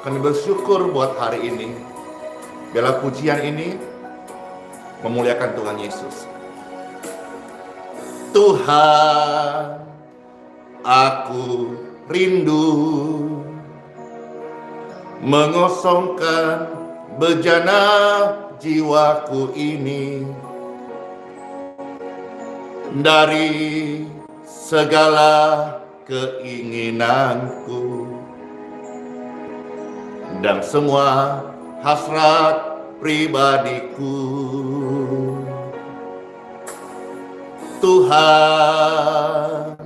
Kami bersyukur buat hari ini. Biarlah pujian ini memuliakan Tuhan Yesus. Tuhan, aku rindu mengosongkan bejana jiwaku ini dari segala keinginanku dan semua hasrat pribadiku. Tuhan,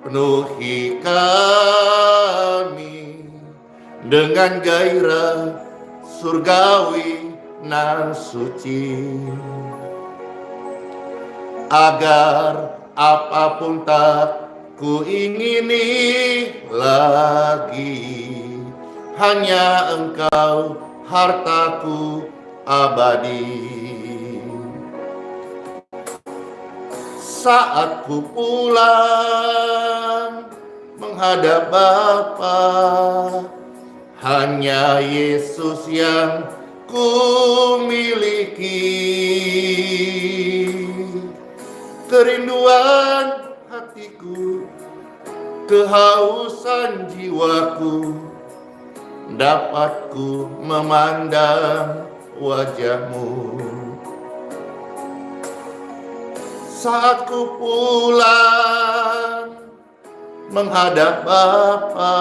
penuhi kami dengan gairah surgawi nan suci, agar apapun tak ku ingini lagi, hanya Engkau hartaku abadi. Saat ku pulang menghadap Bapa, hanya Yesus yang ku miliki. Kerinduan hatiku, kehausan jiwaku, dapat ku memandang wajah-Mu. Saat ku pulang menghadap Bapa,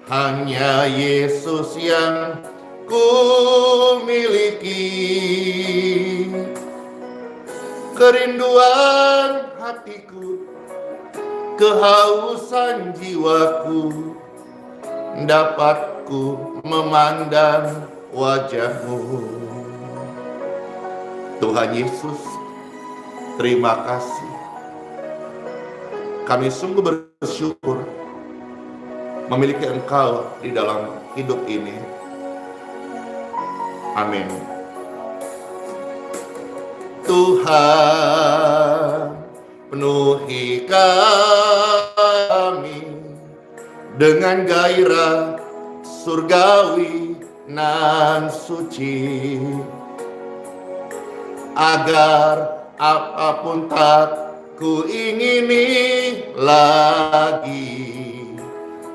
hanya Yesus yang ku miliki. Kerinduan hatiku, kehausan jiwaku, dapat ku memandang wajah-Mu. Tuhan Yesus, terima kasih. Kami sungguh bersyukur memiliki Engkau di dalam hidup ini. Amin. Tuhan, penuhi kami dengan gairah surgawi nan suci, agar apapun tak ku ingini lagi,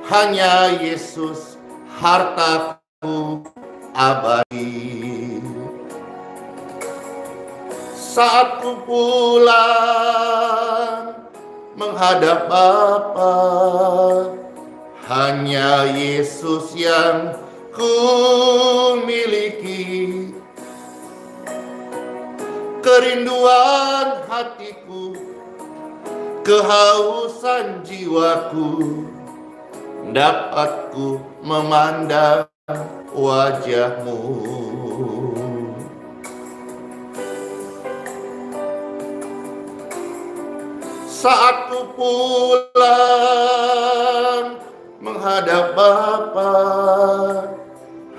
hanya Yesus hartaku abadi. Saat ku pulang menghadap Bapa, hanya Yesus yang ku miliki. Kerinduan hatiku, kehausan jiwaku, dapat ku memandang wajah-Mu. Saat ku pulang menghadap Bapa,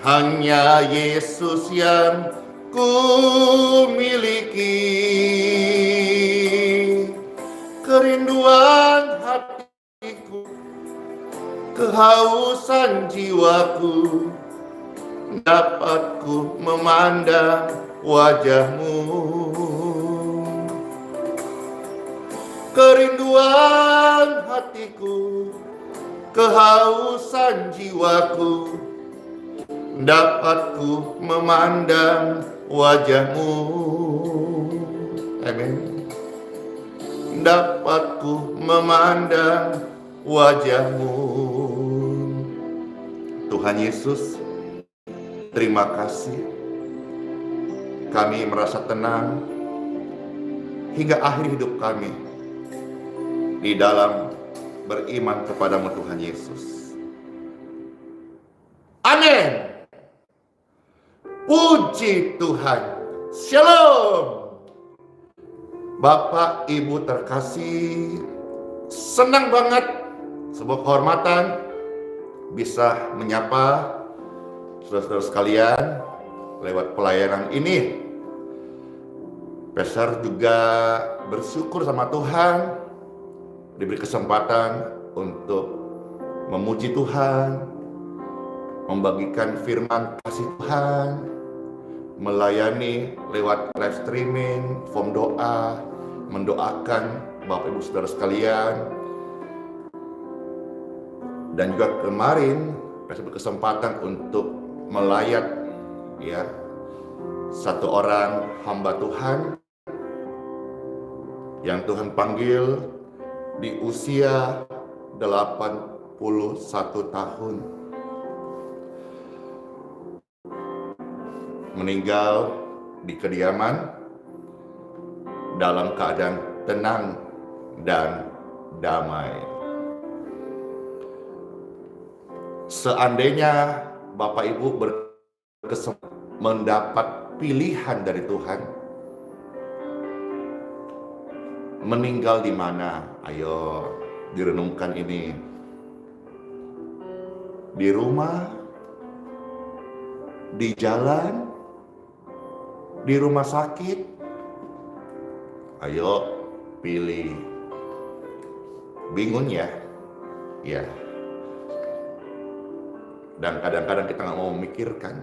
hanya Yesus yang ku miliki. Kerinduan hatiku, kehausan jiwaku, dapat ku memandang wajah-Mu. Kerinduan hatiku, kehausan jiwaku, dapat ku memandang wajah-Mu. Amin. Dapat ku memandang wajah-Mu. Tuhan Yesus, terima kasih. Kami merasa tenang hingga akhir hidup kami di dalam beriman kepadamu Tuhan Yesus. Amin. Puji Tuhan. Shalom. Bapak, Ibu terkasih, senang banget, sebuah kehormatan bisa menyapa saudara-saudara sekalian lewat pelayanan ini. Pastor juga bersyukur sama Tuhan diberi kesempatan untuk memuji Tuhan, membagikan firman kasih Tuhan, melayani lewat live streaming, form doa, mendoakan Bapak Ibu Saudara sekalian. Dan juga kemarin saya berkesempatan untuk melayat ya satu orang hamba Tuhan yang Tuhan panggil di usia 81 tahun. Meninggal di kediaman dalam keadaan tenang dan damai. Seandainya Bapak Ibu berkesempatan mendapat pilihan dari Tuhan, meninggal di mana? Ayo direnungkan ini. Di rumah, di jalan, di rumah sakit. Ayo pilih. Bingung ya? Ya. Dan kadang-kadang kita nggak mau memikirkan.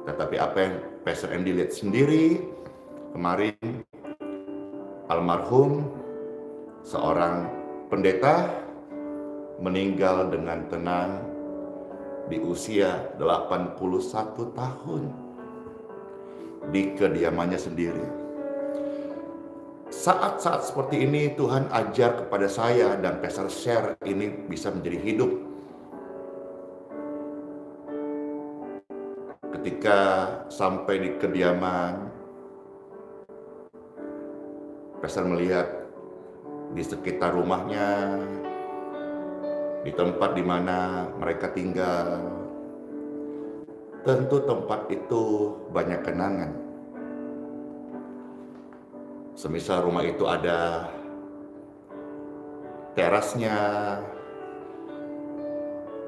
Tetapi apa yang Pastor Andy lihat sendiri kemarin, almarhum seorang pendeta meninggal dengan tenang di usia 81 tahun di kediamannya sendiri. Saat-saat seperti ini Tuhan ajar kepada saya dan Pastor share ini bisa menjadi hidup. Ketika sampai di kediaman, Pastor melihat di sekitar rumahnya, di tempat di mana mereka tinggal, tentu tempat itu banyak kenangan. Semisal rumah itu ada terasnya,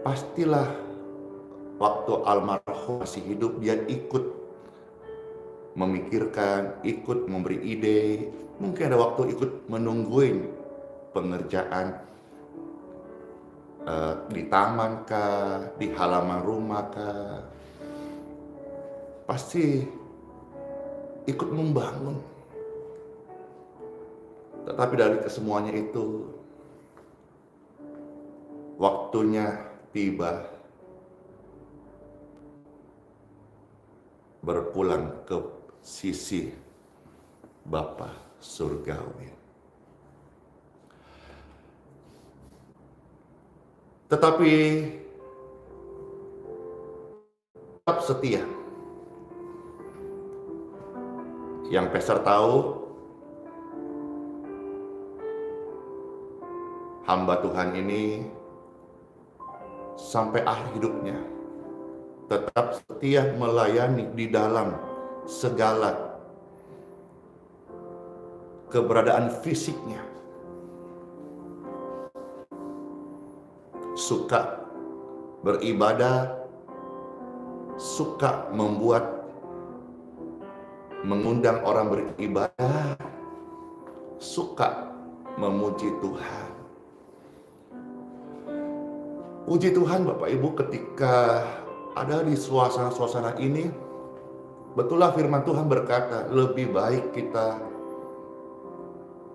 pastilah waktu almarhum masih hidup dia ikut memikirkan, ikut memberi ide, mungkin ada waktu ikut menungguin pengerjaan di taman kah, di halaman rumah kah, pasti ikut membangun. Tetapi dari kesemuanya itu, waktunya tiba berpulang ke sisi Bapa surgawi. Tetapi tetap setia. Yang Pastor tahu, hamba Tuhan ini sampai akhir hidupnya tetap setia melayani di dalam segala keberadaan fisiknya. Suka beribadah, suka mengundang orang beribadah, suka memuji Tuhan. Puji Tuhan Bapak Ibu, ketika ada di suasana-suasana ini, betullah firman Tuhan berkata, lebih baik kita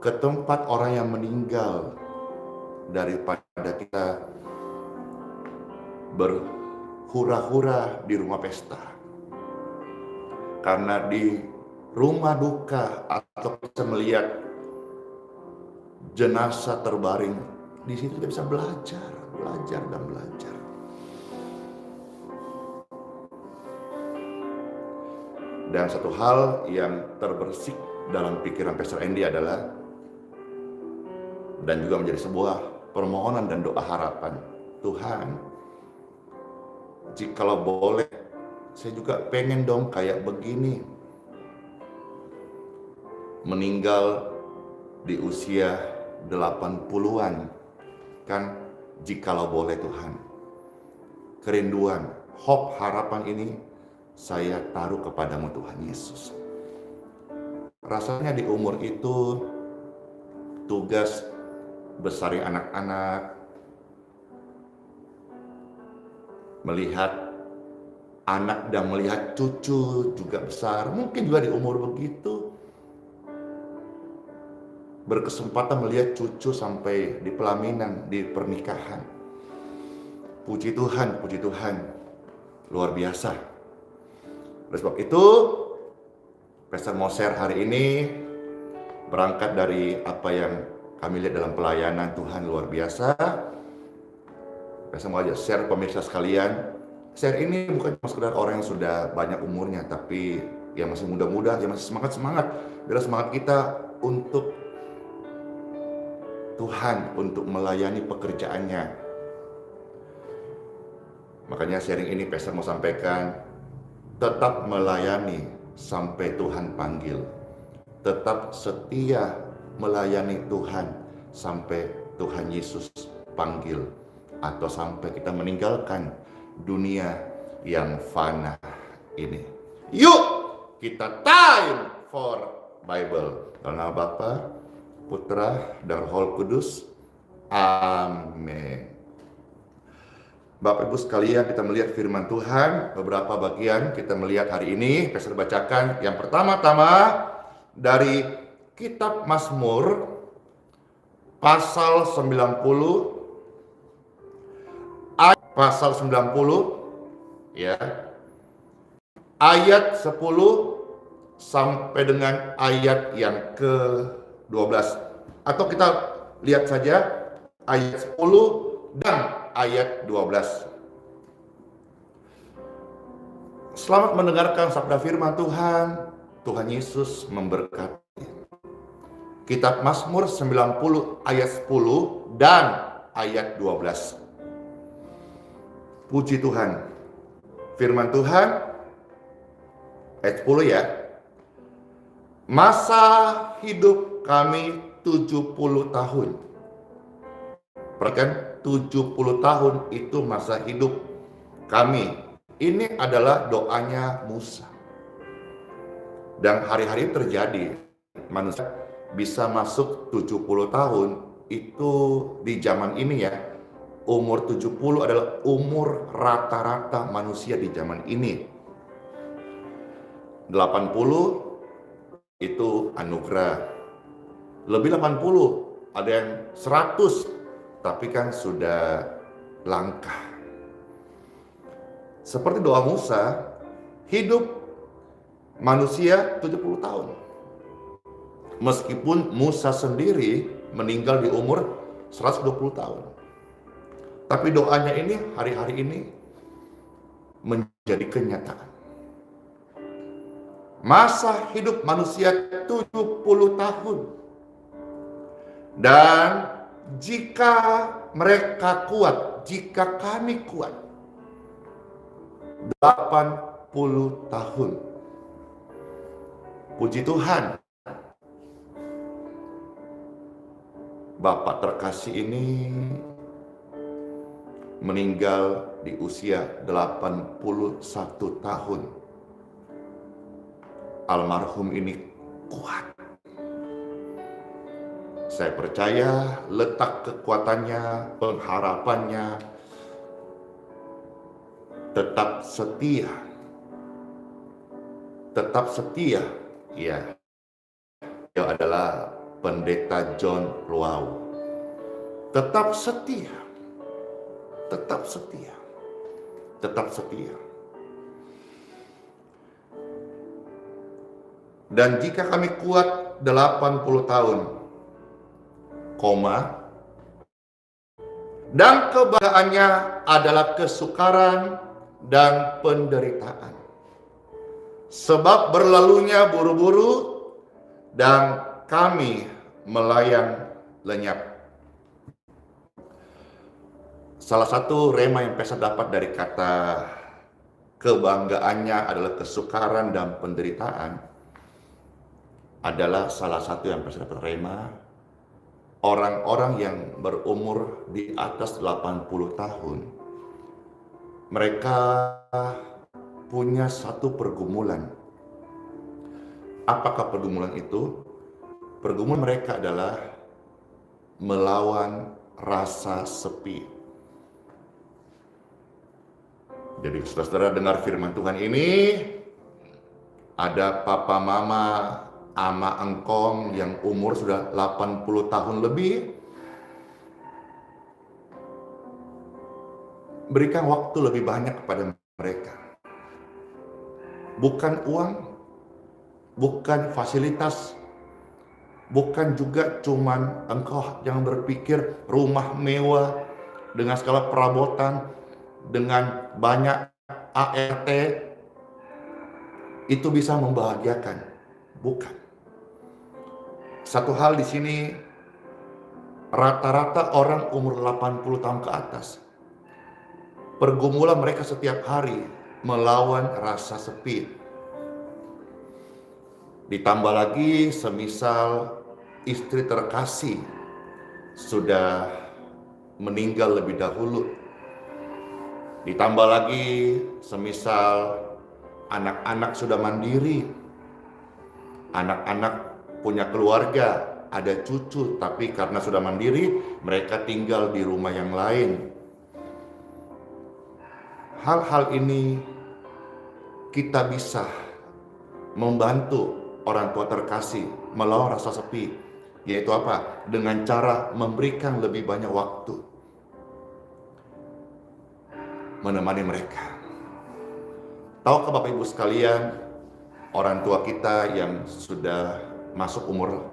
ke tempat orang yang meninggal daripada kita berhura-hura di rumah pesta. Karena di rumah duka atau kita melihat jenazah terbaring, di situ kita bisa belajar dan belajar. Dan satu hal yang terbersih dalam pikiran Pastor Andy adalah, dan juga menjadi sebuah permohonan dan doa harapan, Tuhan, jikalau boleh, saya juga pengen dong kayak begini, meninggal di usia 80-an, kan, jikalau boleh Tuhan. Kerinduan, hope, harapan ini saya taruh kepadamu Tuhan Yesus. Rasanya di umur itu tugas besarin anak-anak, melihat anak dan melihat cucu juga besar, mungkin juga di umur begitu, berkesempatan melihat cucu sampai di pelaminan, di pernikahan. Puji Tuhan, luar biasa. Oleh sebab itu, Pastor mau share hari ini berangkat dari apa yang kami lihat dalam pelayanan Tuhan luar biasa. Pastor mau ajak share pemirsa sekalian. Share ini bukan cuma sekedar orang yang sudah banyak umurnya, tapi yang masih muda-muda, yang masih semangat-semangat. Biar semangat kita untuk Tuhan, untuk melayani pekerjaannya. Makanya sharing ini Pastor mau sampaikan, tetap melayani sampai Tuhan panggil. Tetap setia melayani Tuhan sampai Tuhan Yesus panggil. Atau sampai kita meninggalkan dunia yang fana ini. Yuk kita time for Bible. Dalam nama Bapa, Putra, dan Roh Kudus. Amin. Bapak Ibu sekalian, kita melihat firman Tuhan, beberapa bagian kita melihat hari ini. Saya bacakan yang pertama-tama dari kitab Mazmur pasal 90 ya. Ayat 10 sampai dengan ayat yang ke-12. Atau kita lihat saja ayat 10 dan ayat 12. Selamat mendengarkan sabda firman Tuhan. Tuhan Yesus memberkati. Kitab Mazmur 90 ayat 10 dan ayat 12. Puji Tuhan. Firman Tuhan ayat 10 ya. Masa hidup kami 70 tahun. Perhatikan, 70 tahun itu masa hidup kami. Ini adalah doanya Musa. Dan hari-hari terjadi. Manusia bisa masuk 70 tahun itu di zaman ini ya. Umur 70 adalah umur rata-rata manusia di zaman ini. 80 itu anugerah. Lebih 80, ada yang 100, tapi kan sudah langka. Seperti doa Musa, hidup manusia 70 tahun. Meskipun Musa sendiri meninggal di umur 120 tahun. Tapi doanya ini hari-hari ini menjadi kenyataan. Masa hidup manusia 70 tahun. Dan jika mereka kuat, jika kami kuat, 80 tahun. Puji Tuhan. Bapak terkasih ini meninggal di usia 81 tahun. Almarhum ini kuat. Saya percaya letak kekuatannya, pengharapannya, tetap setia. Tetap setia. Ya, dia adalah Pendeta John Luau. Tetap setia. Tetap setia. Tetap setia. Dan jika kami kuat 80 tahun, dan kebanggaannya adalah kesukaran dan penderitaan. Sebab berlalunya buru-buru dan kami melayang lenyap. Salah satu rema yang Pesa dapat dari kata kebanggaannya adalah kesukaran dan penderitaan adalah salah satu yang Pesa dapat rema. Orang-orang yang berumur di atas 80 tahun, mereka punya satu pergumulan. Apakah pergumulan itu? Pergumulan mereka adalah melawan rasa sepi. Jadi saudara-saudara dengar firman Tuhan ini, ada papa mama, ama engkong yang umur sudah 80 tahun lebih, berikan waktu lebih banyak kepada mereka. Bukan uang, bukan fasilitas, bukan juga cuman engkau yang berpikir rumah mewah dengan segala perabotan, dengan banyak ART, itu bisa membahagiakan. Bukan. Satu hal di sini, rata-rata orang umur 80 tahun ke atas, pergumulan mereka setiap hari melawan rasa sepi. Ditambah lagi semisal istri terkasih sudah meninggal lebih dahulu. Ditambah lagi semisal anak-anak sudah mandiri. Anak-anak punya keluarga, ada cucu, tapi karena sudah mandiri, mereka tinggal di rumah yang lain. Hal-hal ini kita bisa membantu orang tua terkasih melawan rasa sepi, yaitu apa? Dengan cara memberikan lebih banyak waktu menemani mereka. Tahukah Bapak Ibu sekalian, orang tua kita yang sudah masuk umur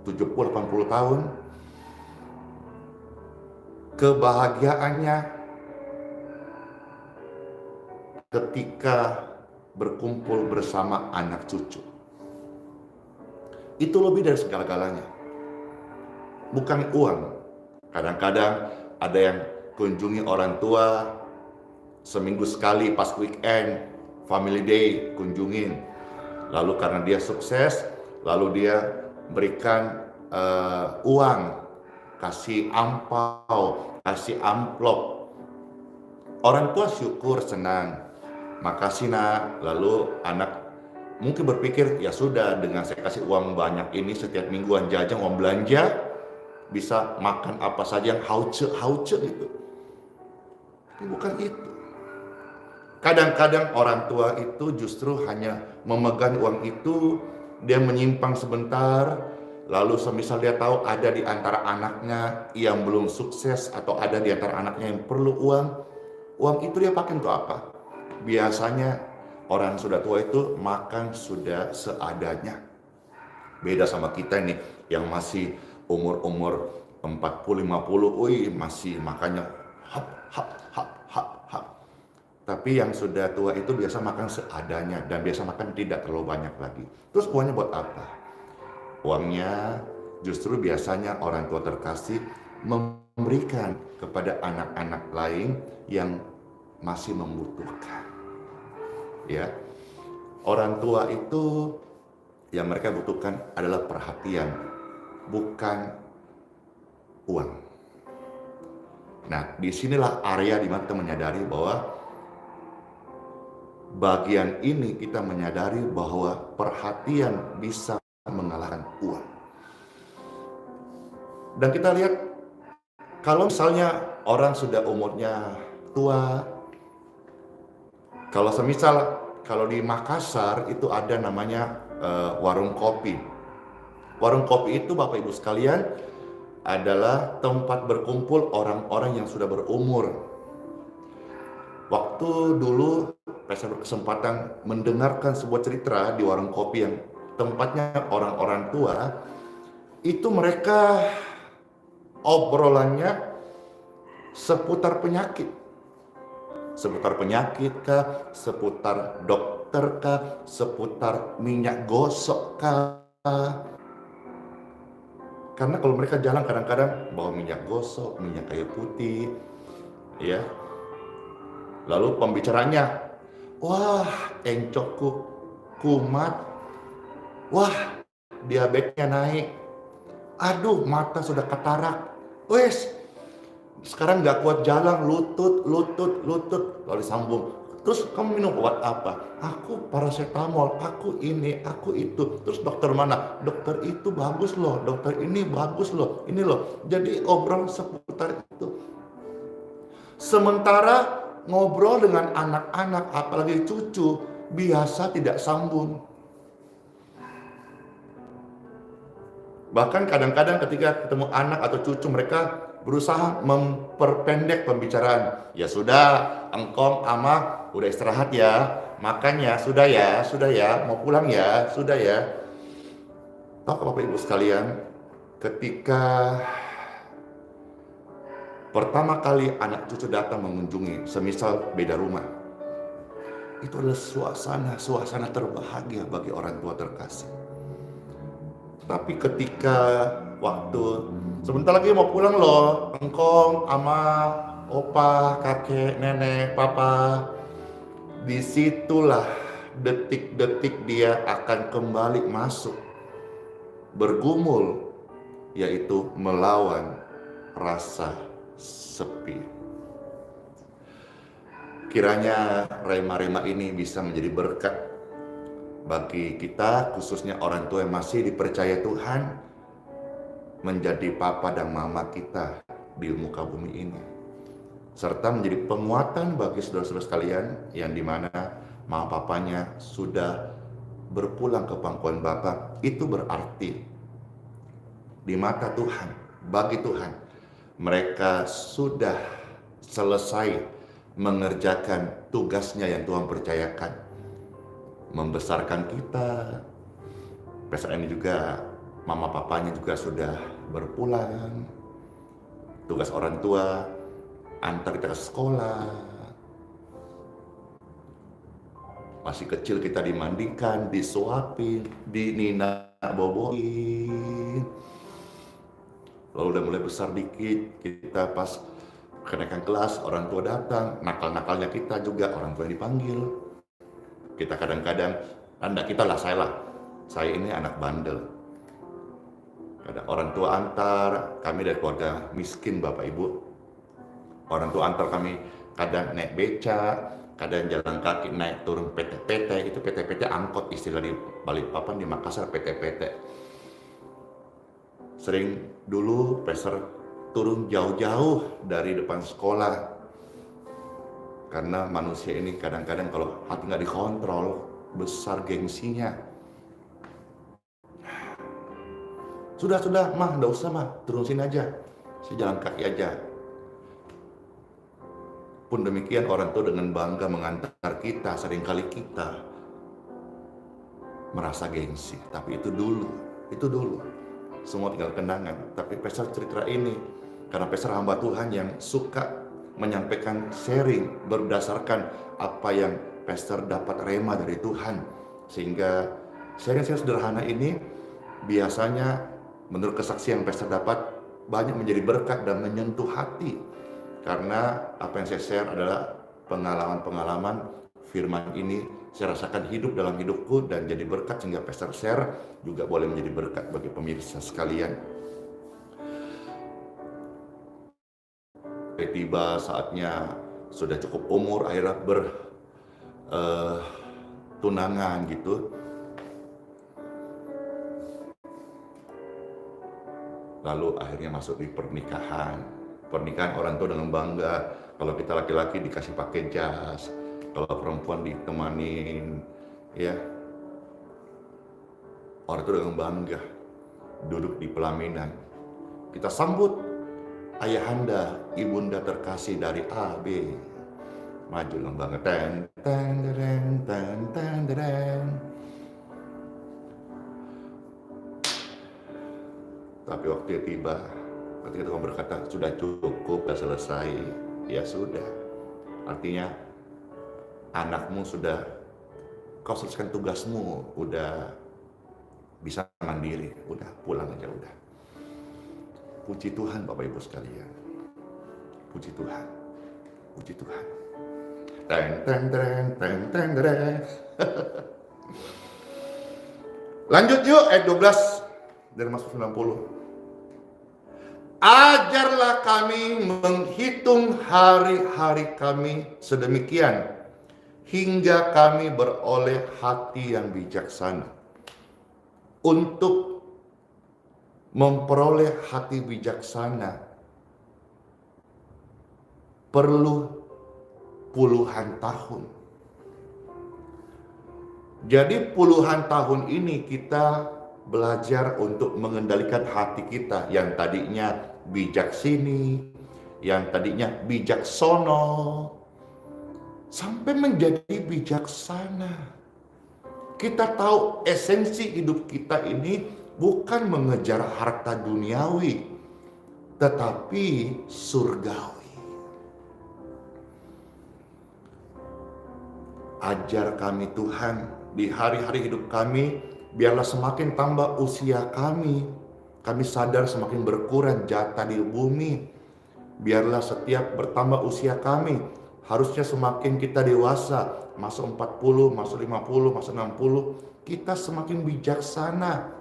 70-80 tahun, kebahagiaannya ketika berkumpul bersama anak cucu. Itu lebih dari segala-galanya. Bukan uang. Kadang-kadang ada yang kunjungi orang tua seminggu sekali pas weekend, family day, kunjungin. Lalu karena dia sukses, lalu dia berikan uang, kasih ampau, kasih amplop. Orang tua syukur, senang. Makasih nak. Lalu anak mungkin berpikir, ya sudah, dengan saya kasih uang banyak ini setiap mingguan jajan, uang belanja, bisa makan apa saja yang hauce gitu. Tapi bukan itu. Kadang-kadang orang tua itu justru hanya memegang uang itu, dia menyimpang sebentar, lalu semisal dia tahu ada di antara anaknya yang belum sukses atau ada di antara anaknya yang perlu uang itu dia pakai untuk apa? Biasanya orang sudah tua itu makan sudah seadanya. Beda sama kita nih yang masih umur 40-50, masih makannya hap hap hap hap hap. Tapi yang sudah tua itu biasa makan seadanya dan biasa makan tidak terlalu banyak lagi. Terus uangnya buat apa? Uangnya justru biasanya orang tua terkasih memberikan kepada anak-anak lain yang masih membutuhkan. Ya, orang tua itu yang mereka butuhkan adalah perhatian, bukan uang. Nah, disinilah area di mana kita menyadari bahwa bagian ini kita menyadari bahwa perhatian bisa mengalahkan uang. Dan kita lihat, kalau misalnya orang sudah umurnya tua, kalau di Makassar itu ada namanya warung kopi. Warung kopi itu Bapak Ibu sekalian adalah tempat berkumpul orang-orang yang sudah berumur. Waktu dulu saya berkesempatan mendengarkan sebuah cerita di warung kopi yang tempatnya orang-orang tua, itu mereka obrolannya seputar penyakit. Seputar penyakit kah, seputar dokter kah, seputar minyak gosok kah. Karena kalau mereka jalan kadang-kadang bawa minyak gosok, minyak kayu putih, ya. Lalu pembicaranya, wah encokku kumat, wah diabetesnya naik, aduh mata sudah katarak, wes sekarang nggak kuat jalan, lutut, lalu disambung. Terus kamu minum obat apa? Aku paracetamol, aku ini, aku itu. Terus dokter mana? Dokter itu bagus loh, dokter ini bagus loh, ini loh. Jadi obrolan seputar itu. Sementara ngobrol dengan anak-anak, apalagi cucu, biasa tidak sambung. Bahkan kadang-kadang ketika ketemu anak atau cucu, mereka berusaha memperpendek pembicaraan. Ya sudah, engkong, ama, udah istirahat ya, makan ya, sudah ya, mau pulang ya, sudah ya. Tahu Bapak Ibu sekalian, ketika pertama kali anak cucu datang mengunjungi, semisal beda rumah, itu adalah suasana terbahagia bagi orang tua terkasih. Tapi ketika waktu sebentar lagi mau pulang loh, engkong, ama, opa, kakek, nenek, papa, disitulah detik-detik dia akan kembali masuk, bergumul, yaitu melawan rasa sepi. Kiranya rema-rema ini bisa menjadi berkat bagi kita, khususnya orang tua yang masih dipercaya Tuhan menjadi papa dan mama kita di muka bumi ini, serta menjadi penguatan bagi saudara-saudara sekalian yang dimana mama papanya sudah berpulang ke pangkuan Bapa. Itu berarti di mata Tuhan, bagi Tuhan, mereka sudah selesai mengerjakan tugasnya yang Tuhan percayakan, membesarkan kita. Pada saat ini juga mama papanya juga sudah berpulang. Tugas orang tua antar kita ke sekolah. Masih kecil kita dimandikan, disuapin, dinina boboin. Lalu udah mulai besar dikit, kita pas kenaikan kelas, orang tua datang, nakal-nakalnya kita juga orang tua yang dipanggil. Kita kadang-kadang, anda kita lah, saya ini anak bandel. Ada orang tua antar, kami dari keluarga miskin Bapak Ibu. Orang tua antar kami kadang naik beca, kadang jalan kaki naik turun PT-PT, itu PT-PT angkot istilah di Balikpapan, di Makassar PT-PT. Sering dulu peser turun jauh-jauh dari depan sekolah. Karena manusia ini kadang-kadang kalau hati nggak dikontrol, besar gengsinya. Sudah, mah, nggak usah mah, turun sini aja. Saya jalan kaki aja. Pun demikian orang tua dengan bangga mengantar kita, seringkali kita merasa gengsi. Tapi itu dulu. Semua tinggal kenangan. Tapi Peser cerita ini, karena Peser hamba Tuhan yang suka menyampaikan sharing berdasarkan apa yang Peser dapat rema dari Tuhan. Sehingga sharing sederhana ini biasanya menurut kesaksian yang Peser dapat banyak menjadi berkat dan menyentuh hati. Karena apa yang saya share adalah pengalaman-pengalaman firman ini saya rasakan hidup dalam hidupku dan jadi berkat, sehingga Peser share juga boleh menjadi berkat bagi pemirsa sekalian. Tiba saatnya sudah cukup umur akhirnya tunangan gitu. Lalu akhirnya masuk di pernikahan. Pernikahan orang tua dengan bangga. Kalau kita laki-laki dikasih pakai jas, kalau perempuan ditemanin, ya. Orang tua dengan bangga duduk di pelaminan. Kita sambut ayahanda, ibunda terkasih dari A, B. Maju dengan bangga. Tapi waktu tiba, ketika Tuhan berkata, sudah cukup, sudah selesai, ya sudah. Artinya, anakmu sudah, kau selesaikan tugasmu, udah bisa mandiri, udah pulang aja, udah. Puji Tuhan Bapak Ibu sekalian. Puji Tuhan. Puji Tuhan. Lanjut yuk ayat 12 dari Mazmur 90. Ajarlah kami menghitung hari-hari kami sedemikian, hingga kami beroleh hati yang bijaksana. Untuk memperoleh hati bijaksana, perlu puluhan tahun. Jadi puluhan tahun ini kita belajar untuk mengendalikan hati kita yang tadinya bijak sini, yang tadinya bijaksono, sampai menjadi bijaksana. Kita tahu esensi hidup kita ini bukan mengejar harta duniawi, tetapi surgawi. Ajar kami Tuhan di hari-hari hidup kami, biarlah semakin tambah usia kami sadar semakin berkurang jatah di bumi. Biarlah setiap bertambah usia kami, harusnya semakin kita dewasa, masuk 40, masuk 50, masuk 60, kita semakin bijaksana.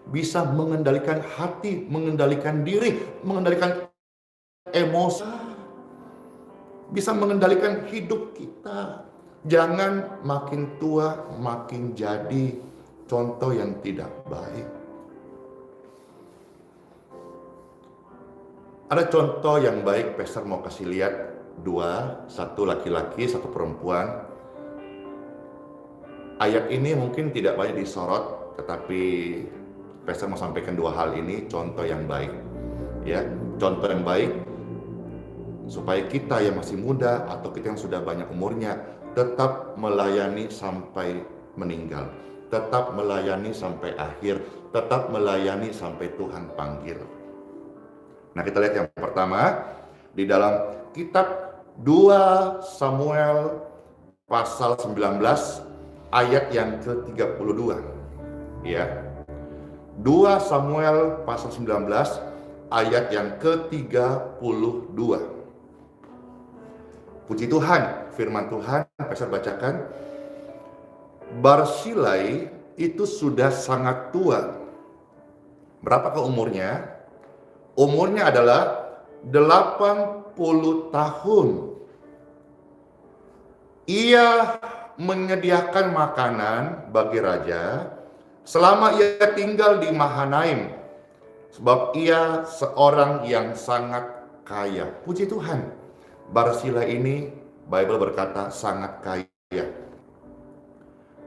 Bisa mengendalikan hati, mengendalikan diri, mengendalikan emosi, bisa mengendalikan hidup kita. Jangan makin tua makin jadi contoh yang tidak baik. Ada contoh yang baik, Pastor mau kasih lihat dua, satu laki-laki, satu perempuan. Ayat ini mungkin tidak banyak disorot, tetapi Pastor mau sampaikan dua hal ini, contoh yang baik. Ya, contoh yang baik supaya kita yang masih muda atau kita yang sudah banyak umurnya tetap melayani sampai meninggal, tetap melayani sampai akhir, tetap melayani sampai Tuhan panggil. Nah, kita lihat yang pertama di dalam kitab 2 Samuel pasal 19 ayat yang ke-32. Ya. 2 Samuel pasal 19 ayat yang ke-32. Puji Tuhan, firman Tuhan, Pastor bacakan. Barsilai itu sudah sangat tua. Berapakah umurnya? Umurnya adalah 80 tahun. Ia menyediakan makanan bagi raja selama ia tinggal di Mahanaim, sebab ia seorang yang sangat kaya. Puji Tuhan, Barsilai ini Bible berkata sangat kaya.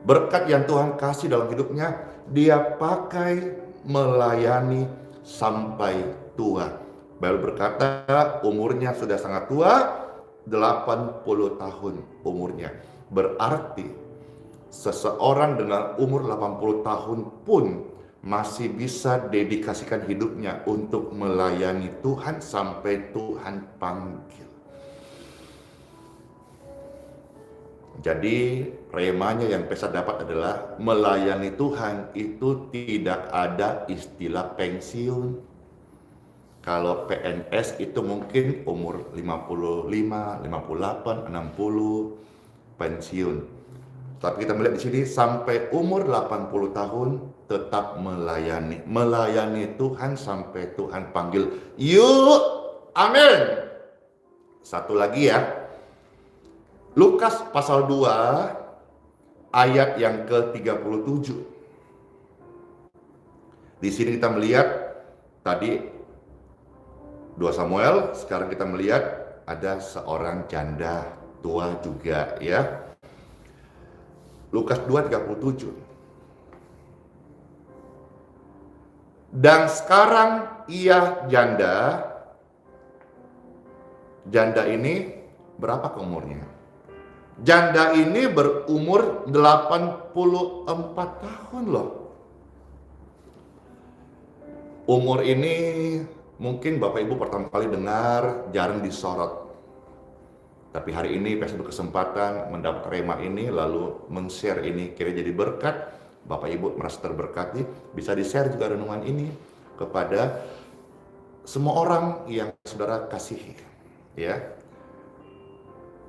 Berkat yang Tuhan kasih dalam hidupnya, dia pakai melayani sampai tua. Bible berkata umurnya sudah sangat tua, 80 tahun umurnya. Berarti seseorang dengan umur 80 tahun pun masih bisa dedikasikan hidupnya untuk melayani Tuhan sampai Tuhan panggil. Jadi remanya yang Pastor dapat adalah melayani Tuhan itu tidak ada istilah pensiun. Kalau PNS itu mungkin umur 55, 58, 60 pensiun. Tapi kita melihat di sini sampai umur 80 tahun tetap melayani. Melayani Tuhan sampai Tuhan panggil. Yuk, amin. Satu lagi ya. Lukas pasal 2 ayat yang ke-37. Di sini kita melihat tadi 2 Samuel, sekarang kita melihat ada seorang janda tua juga ya. Lukas 2:37. Dan sekarang ia janda. Janda ini berapa umurnya? Janda ini berumur 84 tahun loh. Umur ini mungkin Bapak Ibu pertama kali dengar, jarang disorot. Tapi hari ini Pastor berkesempatan mendapat rema ini, lalu men-share ini, kira jadi berkat. Bapak Ibu merasa terberkati, bisa di-share juga renungan ini kepada semua orang yang saudara kasihi. Ya.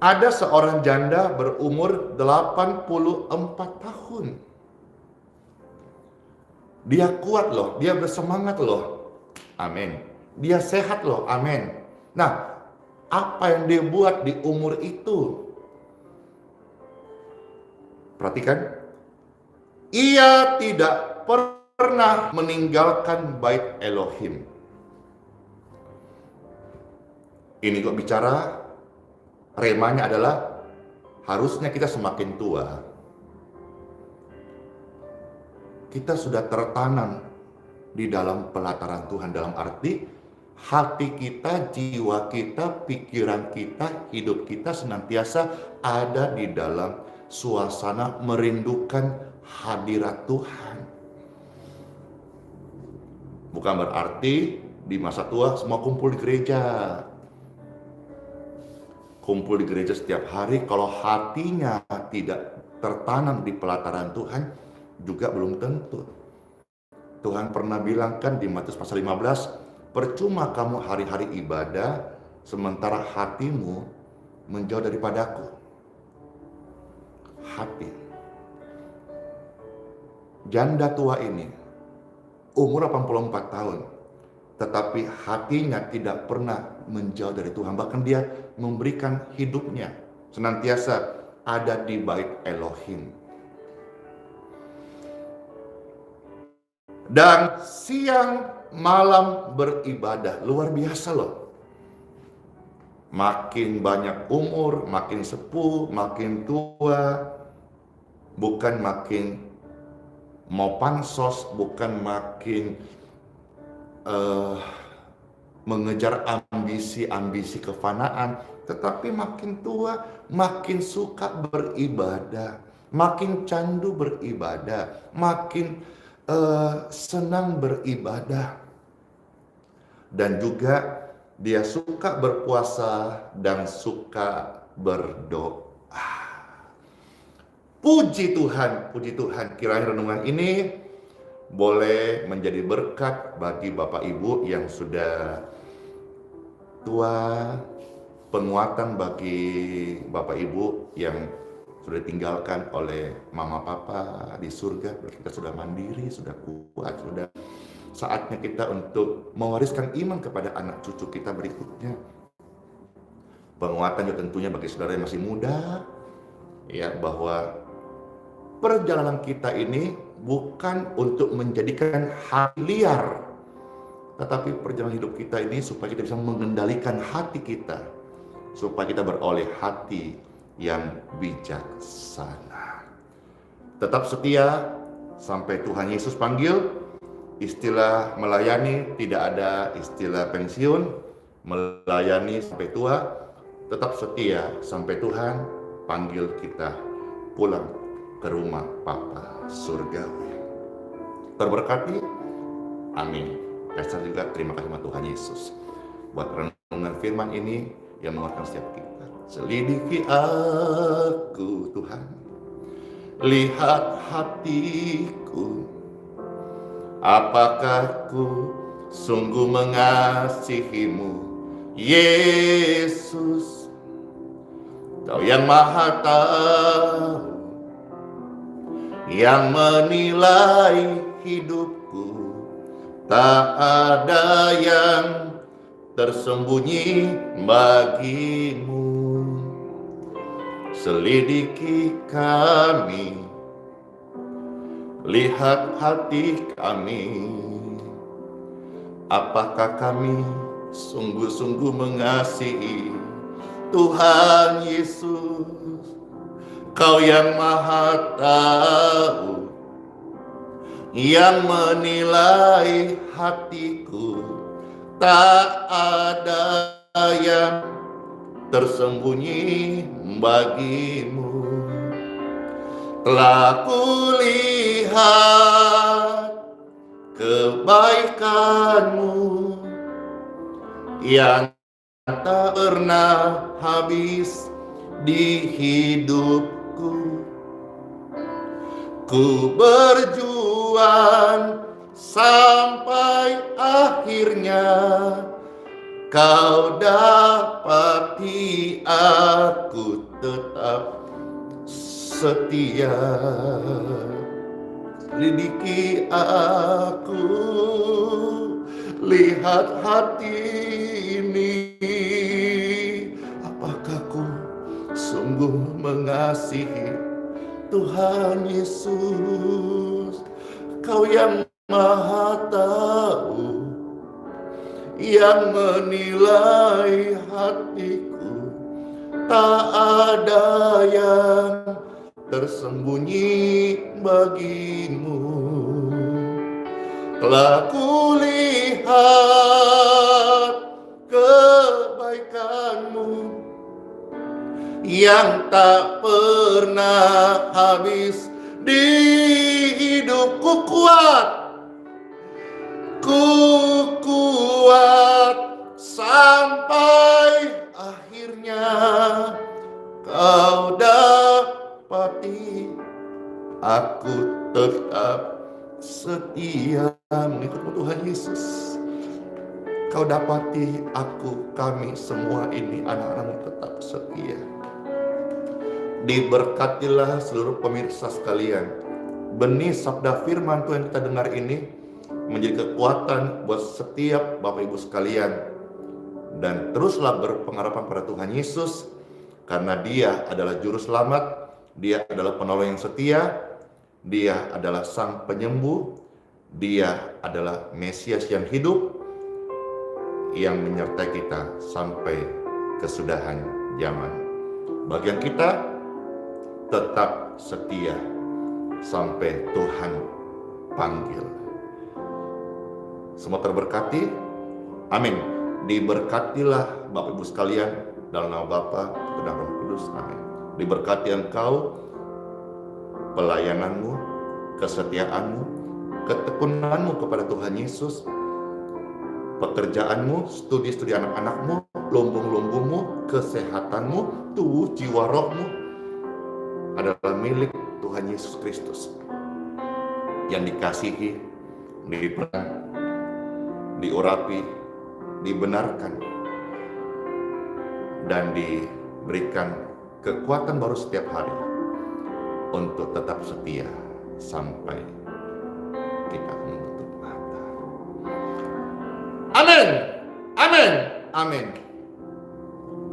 Ada seorang janda berumur 84 tahun. Dia kuat loh, dia bersemangat loh. Amin. Dia sehat loh, amin. Nah, apa yang dia buat di umur itu? Perhatikan. Ia tidak pernah meninggalkan bait Elohim. Ini kok bicara Remanya adalah harusnya kita semakin tua, kita sudah tertanam di dalam pelataran Tuhan, dalam arti hati kita, jiwa kita, pikiran kita, hidup kita senantiasa ada di dalam suasana merindukan hadirat Tuhan. Bukan berarti di masa tua semua kumpul di gereja. Kumpul di gereja setiap hari, kalau hatinya tidak tertanam di pelataran Tuhan, juga belum tentu. Tuhan pernah bilang kan di Matius pasal 15, percuma kamu hari-hari ibadah, sementara hatimu menjauh daripadaku. Hati. Janda tua ini, umur 84 tahun, tetapi hatinya tidak pernah menjauh dari Tuhan. Bahkan dia memberikan hidupnya senantiasa ada di bait Elohim. Dan siang malam beribadah. Luar biasa loh. Makin banyak umur, makin sepuh, makin tua. Bukan makin mau pansos, bukan makin mengejar ambisi-ambisi kefanaan, tetapi makin tua makin suka beribadah, makin candu beribadah, makin senang beribadah, dan juga dia suka berpuasa dan suka berdoa. Puji Tuhan, puji Tuhan. Kiranya renungan ini boleh menjadi berkat bagi Bapak Ibu yang sudah tua, penguatan bagi Bapak Ibu yang sudah ditinggalkan oleh mama papa di surga. Kita sudah mandiri, sudah kuat, sudah saatnya kita untuk mewariskan iman kepada anak cucu kita berikutnya. Penguatan juga tentunya bagi saudara yang masih muda, ya, bahwa perjalanan kita ini bukan untuk menjadikan hati liar, tetapi perjalanan hidup kita ini supaya kita bisa mengendalikan hati kita, supaya kita beroleh hati yang bijaksana. Tetap setia sampai Tuhan Yesus panggil. Istilah melayani tidak ada istilah pensiun, melayani sampai tua, tetap setia sampai Tuhan panggil kita pulang ke rumah Papa surgawi. Terberkati, amin. Saya juga terima kasih sama Tuhan Yesus buat renungan firman ini yang menguatkan setiap kita. Selidiki aku Tuhan, lihat hatiku, apakah ku sungguh mengasihimu, Yesus. Kau yang maha tahu, yang menilai hidupku, tak ada yang tersembunyi bagimu. Selidiki kami, lihat hati kami, apakah kami sungguh-sungguh mengasihi Tuhan Yesus. Kau yang maha tahu, yang menilai hatiku, tak ada yang tersembunyi bagimu. Telah kulihat kebaikanmu yang tak pernah habis di hidupku. Ku berjuang sampai akhirnya kau dapati aku tetap setia. Lidiki aku, lihat hati ini, apakah ku sungguh mengasihi Tuhan Yesus. Kau yang maha tahu, yang menilai hatiku, tak ada yang tersembunyi bagimu. Telah kulihat kebaikanmu yang tak pernah habis di hidupku. Kuat sampai akhirnya kau dapati aku tetap setia mengikutmu Tuhan Yesus. Kau dapati aku, kami semua ini anak-anakmu tetap setia. Diberkatilah seluruh pemirsa sekalian. Benih sabda firman Tuhan yang kita dengar ini menjadi kekuatan buat setiap Bapak Ibu sekalian. Dan teruslah berpengharapan pada Tuhan Yesus, karena Dia adalah Juru Selamat, Dia adalah penolong yang setia, Dia adalah Sang Penyembuh, Dia adalah Mesias yang hidup, yang menyertai kita sampai kesudahan zaman. Bagian kita tetap setia sampai Tuhan panggil. Semua terberkati. Amin. Diberkatilah Bapak Ibu sekalian dalam nama Bapa, Putra dan Roh Kudus. Amin. Diberkati engkau, pelayananmu, kesetiaanmu, ketekunanmu kepada Tuhan Yesus, pekerjaanmu, studi-studi anak-anakmu, lumbung-lumbungmu, kesehatanmu, tubuh, jiwa, rohmu adalah milik Tuhan Yesus Kristus yang dikasihi, diperangi, diurapi, dibenarkan, dan diberikan kekuatan baru setiap hari untuk tetap setia sampai kita menutup mata. Amin, amin, amin.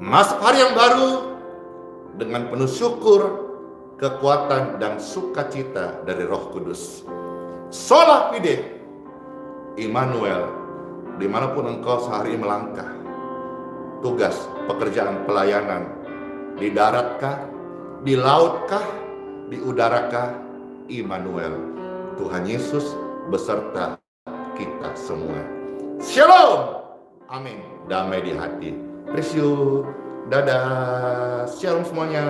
Masuk hari yang baru dengan penuh syukur, kekuatan, dan sukacita dari Roh Kudus. Sola Fide, Immanuel, dimanapun engkau sehari melangkah, tugas, pekerjaan, pelayanan, di daratkah, di lautkah, di udarakah, Immanuel, Tuhan Yesus beserta kita semua. Shalom, amin, damai di hati. Praise you, dadah, shalom semuanya.